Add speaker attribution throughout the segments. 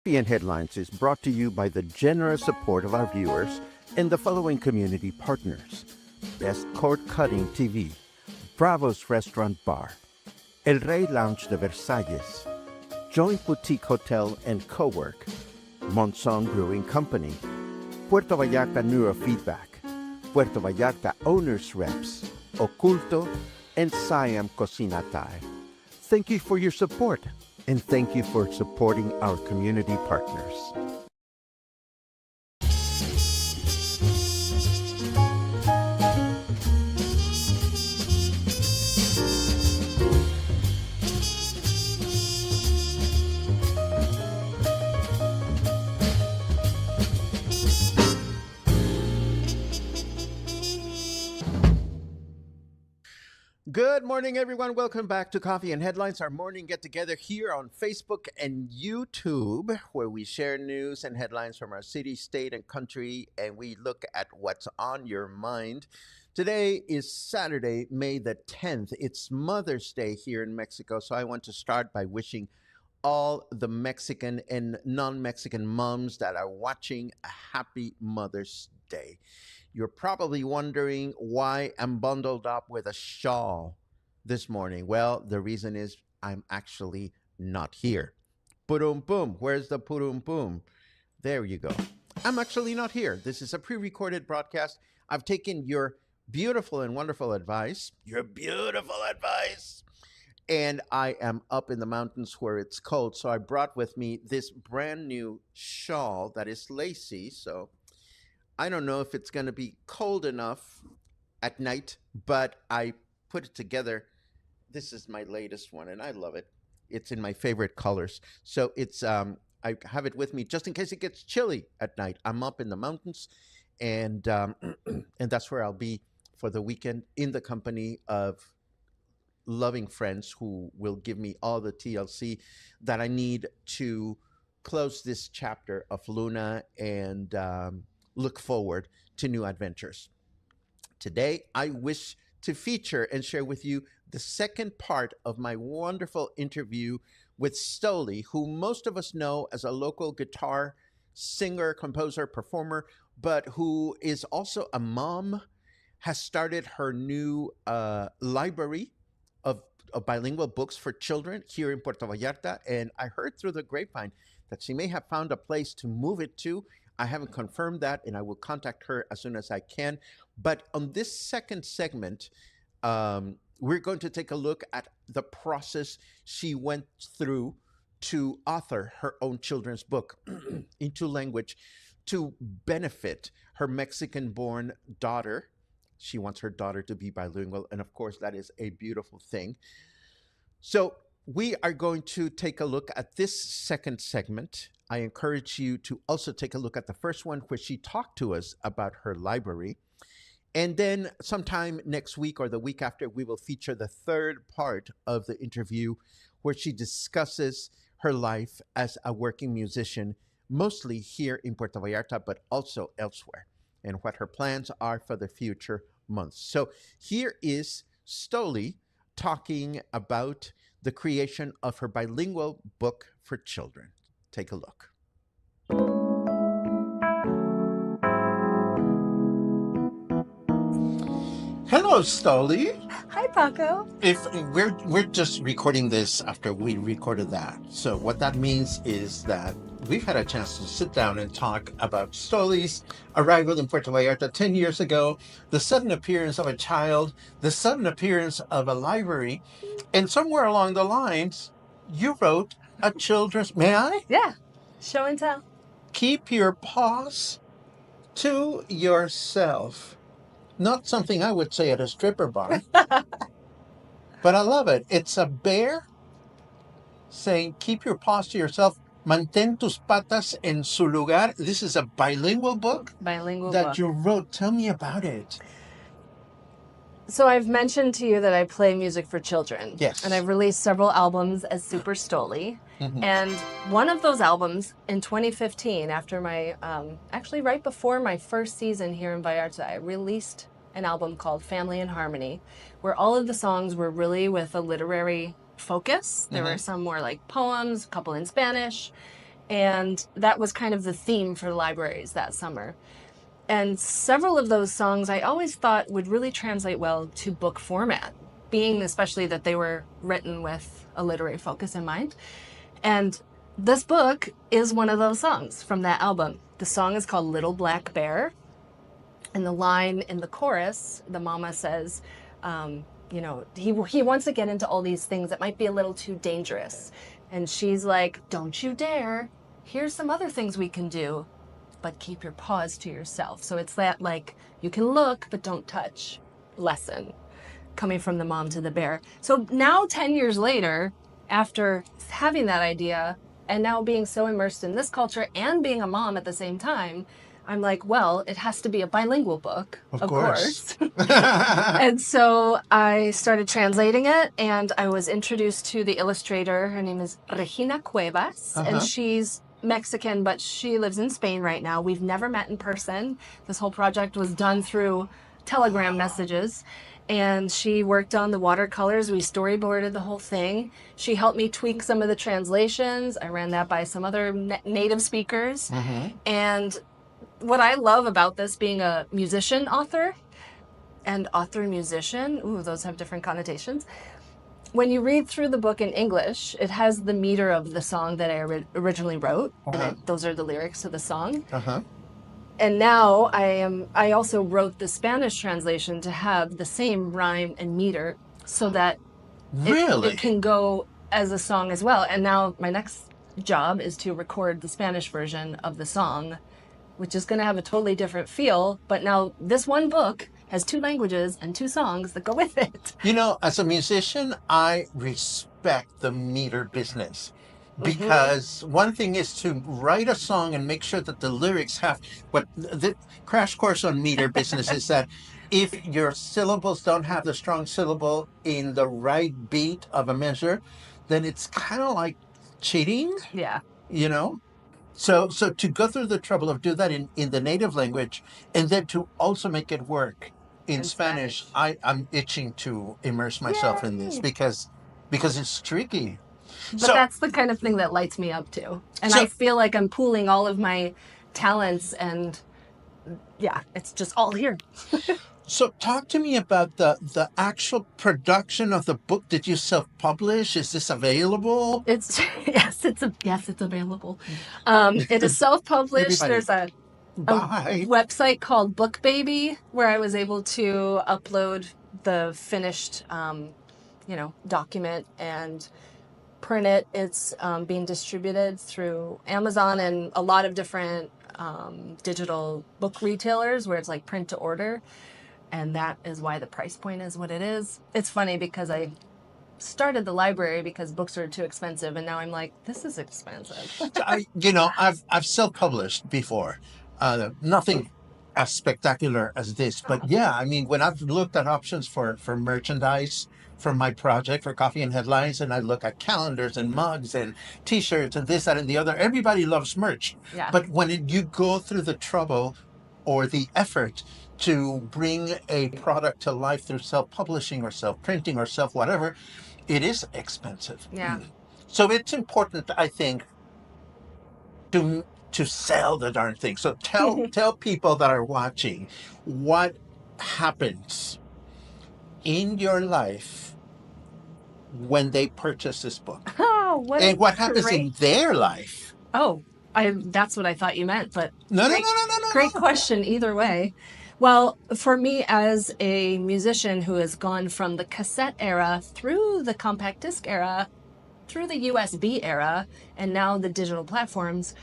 Speaker 1: Coffee and Headlines is brought to you by the generous support of our viewers and the following community partners: Best Cord Cutting TV, Bravo's Restaurant Bar, El Rey Lounge de Versalles, Joint Boutique Hotel and Cowork, Monson Brewing Company, Puerto Vallarta Neurofeedback, Puerto Vallarta Owners Reps, Oculto, and Siam Cocina Thai. Thank you for your support, and thank you for supporting our community partners. Good morning, everyone. Welcome back to Coffee and Headlines, our morning get together here on Facebook and YouTube, where we share news and headlines from our city, state, and country, and we look at what's on your mind. Today is Saturday, May the 10th. It's Mother's Day here in Mexico, so I want to start by wishing all the Mexican and non-Mexican moms that are watching a happy Mother's Day. You're probably wondering why I'm bundled up with a shawl this morning. Well, the reason is I'm actually not here. Purum boom. Where's the purum boom? There you go. I'm actually not here. This is a pre-recorded broadcast. I've taken your beautiful and wonderful advice, and I am up in the mountains where it's cold. So I brought with me this brand new shawl that is lacy. So I don't know if it's going to be cold enough at night, but I put it together. This is my latest one, and I love it. It's in my favorite colors. So it's I have it with me just in case it gets chilly at night. I'm up in the mountains, and and that's where I'll be for the weekend in the company of loving friends who will give me all the TLC that I need to close this chapter of Luna and look forward to new adventures. Today, I wish to feature and share with you the second part of my wonderful interview with Stolie, who most of us know as a local guitar singer, composer, performer, but who is also a mom, has started her new library of bilingual books for children here in Puerto Vallarta. And I heard through the grapevine that she may have found a place to move it to. I haven't confirmed that, and I will contact her as soon as I can. But on this second segment, we're going to take a look at the process she went through to author her own children's book into language to benefit her Mexican-born daughter. She wants her daughter to be bilingual, and of course, that is a beautiful thing. So we are going to take a look at this second segment. I encourage you to also take a look at the first one where she talked to us about her library. And then sometime next week or the week after, we will feature the third part of the interview where she discusses her life as a working musician, mostly here in Puerto Vallarta, but also elsewhere, and what her plans are for the future months. So here is Stolie talking about the creation of her bilingual book for children. Take a look. Hello, Stolie.
Speaker 2: Hi, Paco.
Speaker 1: If we're just recording this after we recorded that, so what that means is that we've had a chance to sit down and talk about Stolie's arrival in Puerto Vallarta 10 years ago, the sudden appearance of a child, the sudden appearance of a library, and somewhere along the lines, you wrote a children's. May I?
Speaker 2: Yeah, show and tell.
Speaker 1: Keep your paws to yourself. Not something I would say at a stripper bar, but I love it. It's a bear saying, keep your paws to yourself. Mantén tus patas en su lugar. This is a bilingual book that you wrote. Tell me about it.
Speaker 2: So I've mentioned to you that I play music for children.
Speaker 1: Yes.
Speaker 2: And I've released several albums as Super Stolie. Mm-hmm. And one of those albums in 2015, after my, actually right before my first season here in Vallarta, I released an album called Family in Harmony, where all of the songs were really with a literary focus. There were some more like poems, a couple in Spanish. And that was kind of the theme for the libraries that summer. And several of those songs I always thought would really translate well to book format, being especially that they were written with a literary focus in mind. And this book is one of those songs from that album. The song is called Little Black Bear. And the line in the chorus, the mama says, you know, he wants to get into all these things that might be a little too dangerous. And she's like, don't you dare. Here's some other things we can do, but keep your paws to yourself. So it's that, like, you can look, but don't touch lesson coming from the mom to the bear. So now, 10 years later, after having that idea and now being so immersed in this culture and being a mom at the same time, I'm like, well, it has to be a bilingual book, of course. And so I started translating it, and I was introduced to the illustrator. Her name is Regina Cuevas, and she's Mexican, but she lives in Spain right now. We've never met in person. This whole project was done through Telegram messages. And she worked on the watercolors. We storyboarded the whole thing. She helped me tweak some of the translations. I ran that by some other native speakers. And what I love about this being a musician author and author musician, ooh, those have different connotations. When you read through the book in English, it has the meter of the song that I originally wrote. And those are the lyrics to the song. And now I also wrote the Spanish translation to have the same rhyme and meter so that it can go as a song as well. And now my next job is to record the Spanish version of the song, which is going to have a totally different feel. But now this one book has 2 languages and 2 songs that go with it.
Speaker 1: You know, as a musician, I respect the meter business. Because one thing is to write a song and make sure that the lyrics have what the crash course on meter business is that if your syllables don't have the strong syllable in the right beat of a measure, then it's kind of like cheating,
Speaker 2: Yeah.
Speaker 1: you know? So to go through the trouble of do that in the native language and then to also make it work in Spanish, I'm itching to immerse myself in this because it's tricky.
Speaker 2: But that's the kind of thing that lights me up too. And I feel like I'm pooling all of my talents, and yeah, it's just all here.
Speaker 1: So talk to me about the actual production of the book. Did you self-publish? Is this available?
Speaker 2: It's yes, it's available. It is self-published. There's a website called Book Baby where I was able to upload the finished, document and print it. It's being distributed through Amazon and a lot of different digital book retailers where it's like print to order. And that is why the price point is what it is. It's funny because I started the library because books are too expensive, and now I'm like, this is expensive.
Speaker 1: I've self-published before. Nothing as spectacular as this, but yeah, I mean, when I've looked at options for merchandise for my project for Coffee and Headlines, and I look at calendars and mugs and T-shirts and this, that, and the other, everybody loves merch.
Speaker 2: Yeah.
Speaker 1: But when you go through the trouble or the effort to bring a product to life through self-publishing or self-printing or self-whatever, it is expensive.
Speaker 2: Yeah.
Speaker 1: So it's important, I think, to sell the darn thing. So tell people that are watching what happens in your life when they purchase this book.
Speaker 2: Oh,
Speaker 1: what happens in their life.
Speaker 2: Oh, that's what I thought you meant, but
Speaker 1: No.
Speaker 2: Great question either way. Well, for me as a musician who has gone from the cassette era through the compact disc era, through the USB era, and now the digital platforms,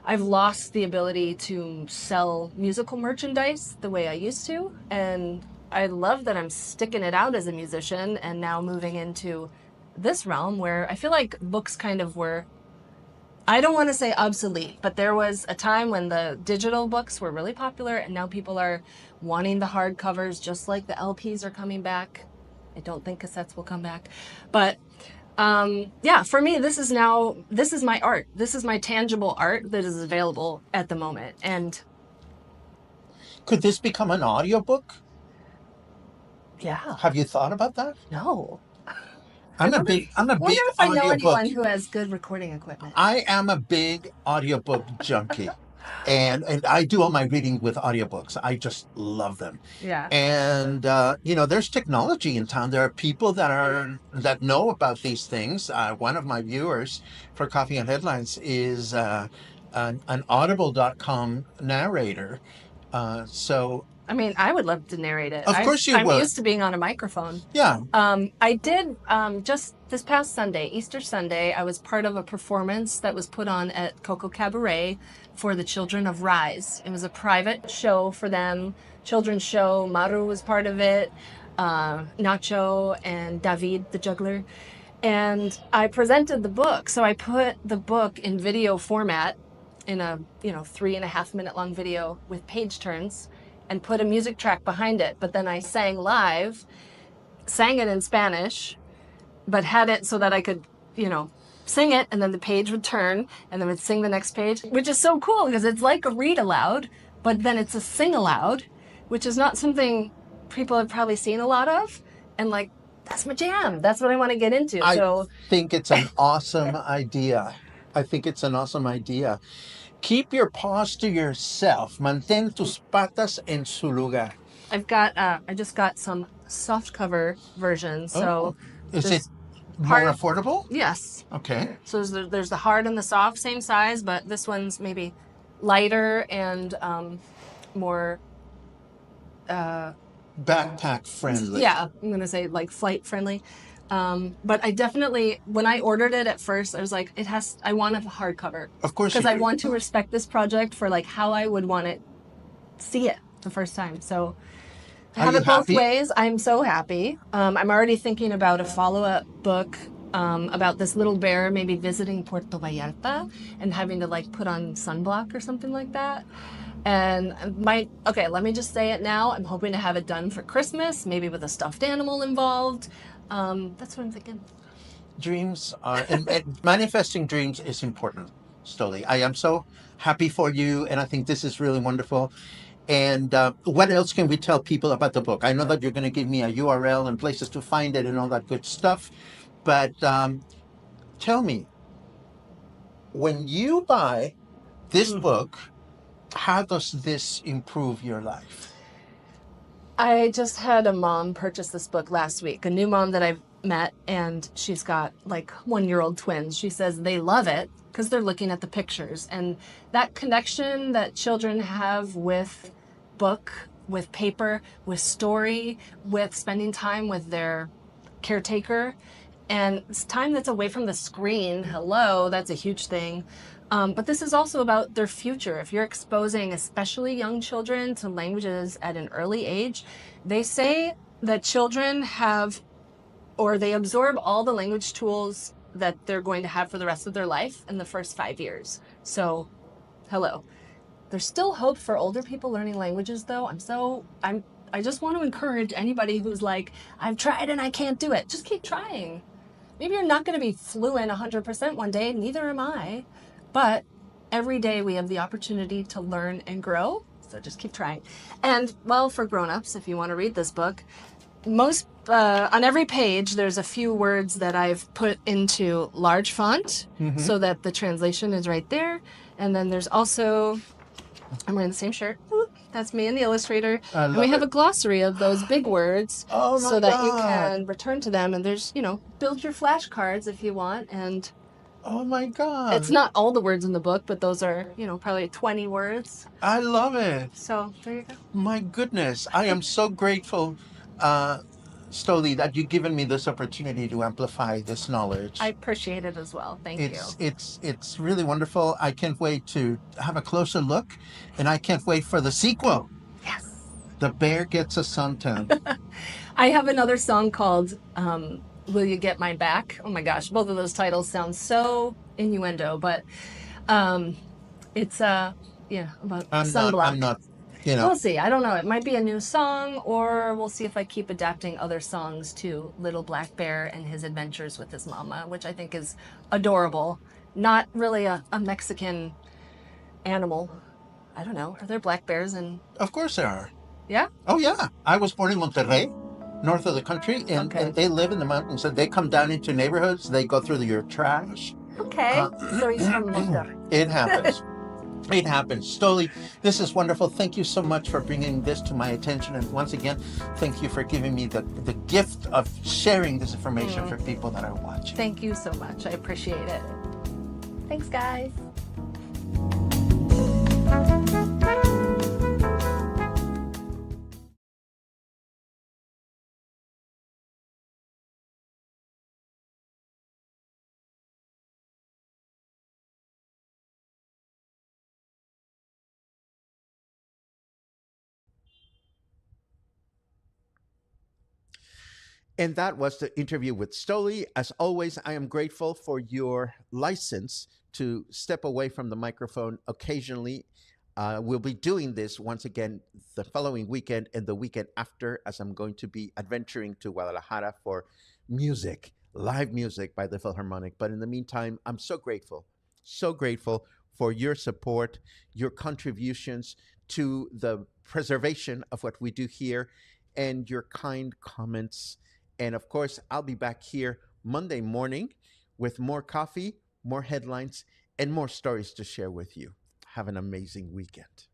Speaker 2: I've lost the ability to sell musical merchandise the way I used to. And I love that I'm sticking it out as a musician and now moving into this realm where I feel like books kind of were, I don't want to say obsolete, but there was a time when the digital books were really popular, and now people are wanting the hardcovers, just like the LPs are coming back. I don't think cassettes will come back. But for me, this is my art. This is my tangible art that is available at the moment. And
Speaker 1: could this become an audiobook?
Speaker 2: Yeah.
Speaker 1: Have you thought about that?
Speaker 2: No. I wonder,
Speaker 1: I'm a
Speaker 2: wonder
Speaker 1: big
Speaker 2: if I know
Speaker 1: audiobook.
Speaker 2: anyone who has good recording equipment.
Speaker 1: I am a big audiobook junkie. And I do all my reading with audiobooks. I just love them.
Speaker 2: Yeah.
Speaker 1: And there's technology in town. There are people that know about these things. One of my viewers for Coffee and Headlines is an audible.com narrator. So
Speaker 2: I mean, I would love to narrate it.
Speaker 1: of course you
Speaker 2: I'm
Speaker 1: would.
Speaker 2: used to being on a microphone.
Speaker 1: Yeah.
Speaker 2: I did just this past Sunday, Easter Sunday, I was part of a performance that was put on at Coco Cabaret for the Children of Rise. It was a private show for them, children's show. Maru was part of it, Nacho and David, the juggler. And I presented the book. So I put the book in video format in a 3.5 minute long video with page turns and put a music track behind it. But then I sang live, sang it in Spanish, but had it so that I could, sing it and then the page would turn and then would sing the next page, which is so cool because it's like a read aloud, but then it's a sing aloud, which is not something people have probably seen a lot of. And like, that's my jam. That's what I want to get into.
Speaker 1: I think it's an awesome idea. I think it's an awesome idea. Keep your paws to yourself. Mantén tus patas en su lugar.
Speaker 2: I just got some soft cover versions. So
Speaker 1: is it more affordable?
Speaker 2: Yes.
Speaker 1: Okay.
Speaker 2: So there's the hard and the soft, same size, but this one's maybe lighter and more
Speaker 1: backpack friendly.
Speaker 2: Yeah, I'm gonna say like flight friendly. But I definitely, when I ordered it at first, I was like, I want a hardcover.
Speaker 1: Of course.
Speaker 2: Because I want to respect this project for like how I would want to see it the first time. So I have it both ways. I'm so happy. I'm already thinking about a follow-up book about this little bear maybe visiting Puerto Vallarta and having to like put on sunblock or something like that. And let me just say it now. I'm hoping to have it done for Christmas, maybe with a stuffed animal involved. That's what I'm thinking.
Speaker 1: Dreams are, and manifesting dreams is important, Stolie. I am so happy for you, and I think this is really wonderful. And what else can we tell people about the book? I know that you're going to give me a URL and places to find it and all that good stuff, but tell me, when you buy this book, how does this improve your life?
Speaker 2: I just had a mom purchase this book last week, a new mom that I've met, and she's got like 1-year-old twins. She says they love it because they're looking at the pictures, and that connection that children have with book, with paper, with story, with spending time with their caretaker, and it's time that's away from the screen. Hello, that's a huge thing. But this is also about their future. If you're exposing especially young children to languages at an early age, they say that children they absorb all the language tools that they're going to have for the rest of their life in the first 5 years. So, hello. There's still hope for older people learning languages though. I just want to encourage anybody who's like, I've tried and I can't do it. Just keep trying. Maybe you're not going to be fluent 100% one day, neither am I. But every day we have the opportunity to learn and grow, so just keep trying. And, well, for grown-ups, if you want to read this book, on every page there's a few words that I've put into large font so that the translation is right there. And then there's also, I'm wearing the same shirt. That's me and the illustrator. And we have a glossary of those big words so that you can return to them. And there's, build your flashcards if you want. And
Speaker 1: oh my God.
Speaker 2: It's not all the words in the book, but those are, probably 20 words.
Speaker 1: I love it.
Speaker 2: So there you go. My
Speaker 1: goodness. I am so grateful, Stolie, that you've given me this opportunity to amplify this knowledge.
Speaker 2: I appreciate it as well. Thank you.
Speaker 1: It's really wonderful. I can't wait to have a closer look, and I can't wait for the sequel.
Speaker 2: Yes.
Speaker 1: The Bear Gets a Suntan.
Speaker 2: I have another song called Will You Get My Back? Oh my gosh, both of those titles sound so innuendo, but it's about sunblock.
Speaker 1: I'm not,
Speaker 2: We'll see. I don't know. It might be a new song, or we'll see if I keep adapting other songs to Little Black Bear and his adventures with his mama, which I think is adorable. Not really a Mexican animal. I don't know. Are there black bears in...
Speaker 1: Of course there are.
Speaker 2: Yeah?
Speaker 1: Oh, yeah. I was born in Monterrey. north of the country,
Speaker 2: Okay.
Speaker 1: and they live in the mountains. And they come down into neighborhoods. They go through your trash.
Speaker 2: Okay.
Speaker 1: Uh,
Speaker 2: So he's from Monterrey.
Speaker 1: it happens. It happens. Stolie, this is wonderful. Thank you so much for bringing this to my attention. And once again, thank you for giving me the gift of sharing this information for people that are watching.
Speaker 2: Thank you so much. I appreciate it. Thanks, guys.
Speaker 1: And that was the interview with Stolie. As always, I am grateful for your license to step away from the microphone occasionally. We'll be doing this once again the following weekend and the weekend after, as I'm going to be adventuring to Guadalajara for music, live music by the Philharmonic. But in the meantime, I'm so grateful for your support, your contributions to the preservation of what we do here, and your kind comments. And of course, I'll be back here Monday morning with more coffee, more headlines, and more stories to share with you. Have an amazing weekend.